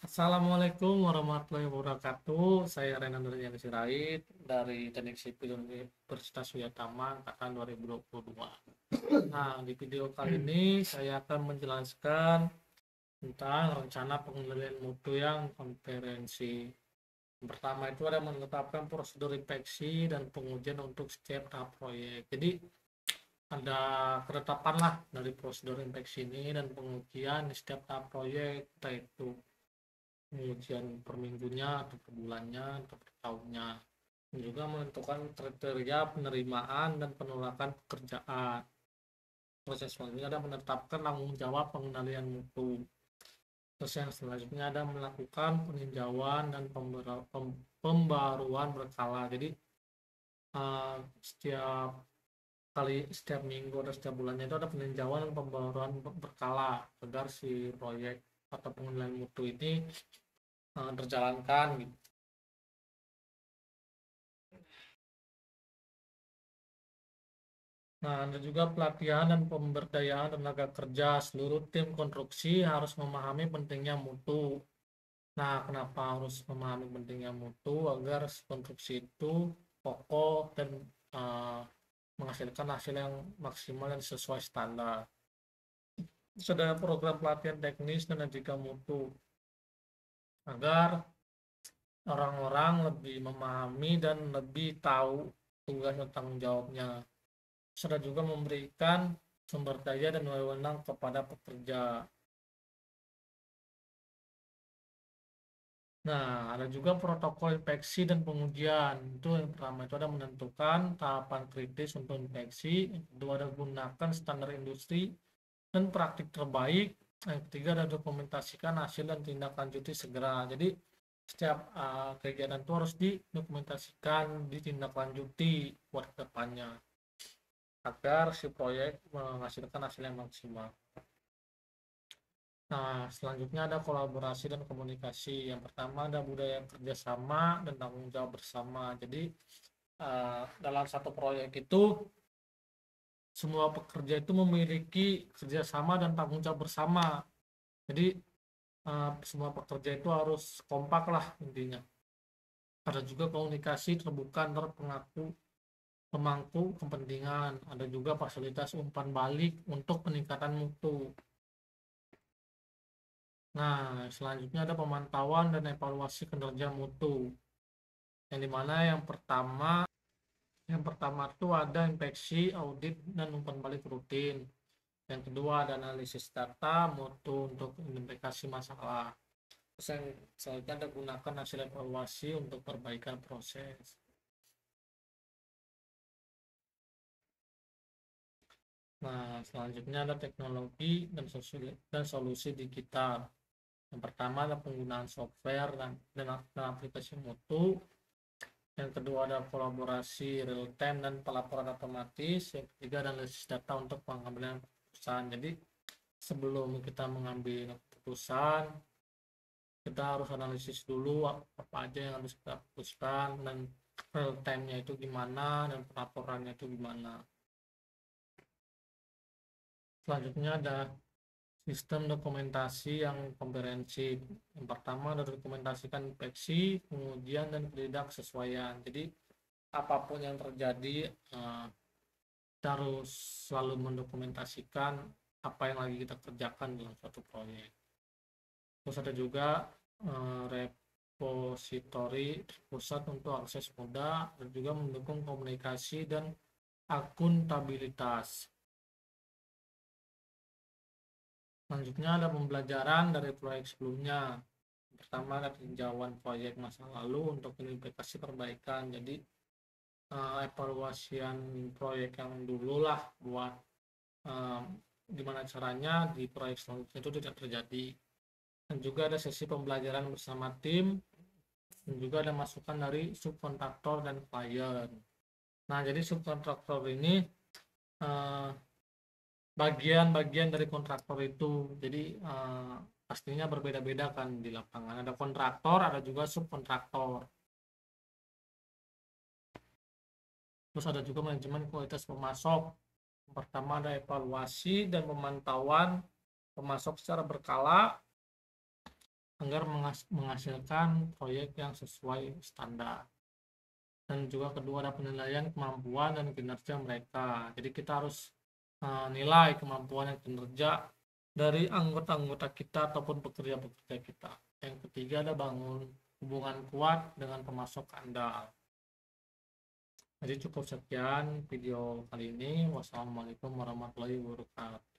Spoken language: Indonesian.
Assalamualaikum warahmatullahi wabarakatuh. Saya Renan Nurjani Sirait dari Teknik Sipil Universitas Suyatama angkatan 2022. Nah, di video kali ini saya akan menjelaskan tentang rencana pengendalian mutu yang konferensi. Yang pertama itu ada menetapkan prosedur inspeksi dan pengujian untuk setiap tahap proyek. Jadi ada ketetapan lah dari prosedur inspeksi ini dan pengujian di setiap tahap proyek, yaitu pengujian per minggunya atau per bulannya atau per tahunnya, dan juga menentukan kriteria penerimaan dan penolakan pekerjaan. Proses selanjutnya ada menetapkan tanggung jawab pengendalian mutu. Terus yang selanjutnya ada melakukan peninjauan dan pembaruan berkala. Jadi setiap setiap minggu atau setiap bulannya itu ada peninjauan dan pembaruan berkala agar si proyek atau pengendalian mutu ini terjalankan gitu. Nah, ada juga pelatihan dan pemberdayaan tenaga kerja. Seluruh tim konstruksi harus memahami pentingnya mutu. Nah, kenapa harus memahami pentingnya mutu? Agar konstruksi itu kokoh dan uh, menghasilkan hasil yang maksimal dan sesuai standar. Terus ada program pelatihan teknis dan etika mutu agar orang-orang lebih memahami dan lebih tahu tugas dan tanggung jawabnya. Serta juga memberikan sumber daya dan wewenang kepada pekerja. Nah, ada juga protokol inspeksi dan pengujian. Itu yang pertama itu ada menentukan tahapan kritis untuk inspeksi. Yang kedua ada gunakan standar industri dan praktik terbaik. Yang ketiga ada dokumentasikan hasil dan tindak lanjuti segera. Jadi setiap kegiatan itu harus didokumentasikan, ditindaklanjuti buat kedepannya agar si proyek menghasilkan hasil yang maksimal. Nah, selanjutnya ada kolaborasi dan komunikasi. Yang pertama ada budaya kerjasama dan tanggung jawab bersama. Jadi dalam satu proyek itu semua pekerja itu memiliki kerjasama dan tanggung jawab bersama. Jadi semua pekerja itu harus kompak lah intinya. Ada juga komunikasi terbuka antar pemangku kepentingan. Ada juga fasilitas umpan balik untuk peningkatan mutu. Nah, selanjutnya ada pemantauan dan evaluasi kinerja mutu. Yang dimana yang pertama itu ada inspeksi, audit, dan umpan balik rutin. Yang kedua ada analisis data mutu untuk identifikasi masalah. Terus yang selanjutnya ada gunakan hasil evaluasi untuk perbaikan proses. Nah, selanjutnya ada teknologi dan solusi digital. Yang pertama ada penggunaan software dan aplikasi mutu. Yang kedua ada kolaborasi real time dan pelaporan otomatis. Yang ketiga ada analisis data untuk pengambilan keputusan. Jadi sebelum kita mengambil keputusan, kita harus analisis dulu apa aja yang harus kita putuskan dan real time-nya itu gimana dan pelaporannya itu gimana. Selanjutnya ada sistem dokumentasi yang komprehensif. Yang pertama ada dokumentasikan inspeksi, pengujian, dan ketidaksesuaian. Jadi apapun yang terjadi, kita harus selalu mendokumentasikan apa yang lagi kita kerjakan dalam suatu proyek. Terus ada juga repositori pusat untuk akses mudah dan juga mendukung komunikasi dan akuntabilitas. Selanjutnya ada pembelajaran dari proyek sebelumnya. Pertama ada tinjauan proyek masa lalu untuk identifikasi perbaikan. Jadi evaluasian proyek yang dulu lah buat gimana caranya di proyek selanjutnya itu tidak terjadi. Dan juga ada sesi pembelajaran bersama tim, dan juga ada masukan dari subkontraktor dan klien. Nah, jadi subkontraktor ini bagian-bagian dari kontraktor itu. Jadi pastinya berbeda-beda kan di lapangan. Ada kontraktor, ada juga subkontraktor. Terus ada juga manajemen kualitas pemasok. Yang pertama ada evaluasi dan pemantauan pemasok secara berkala. agar menghasilkan proyek yang sesuai standar. Dan juga kedua ada penilaian kemampuan dan kinerja mereka. Jadi kita harus nilai kemampuan dan kinerja dari anggota-anggota kita ataupun pekerja-pekerja kita. Yang ketiga ada bangun hubungan kuat dengan pemasok andal. Jadi cukup sekian video kali ini. Wassalamualaikum warahmatullahi wabarakatuh.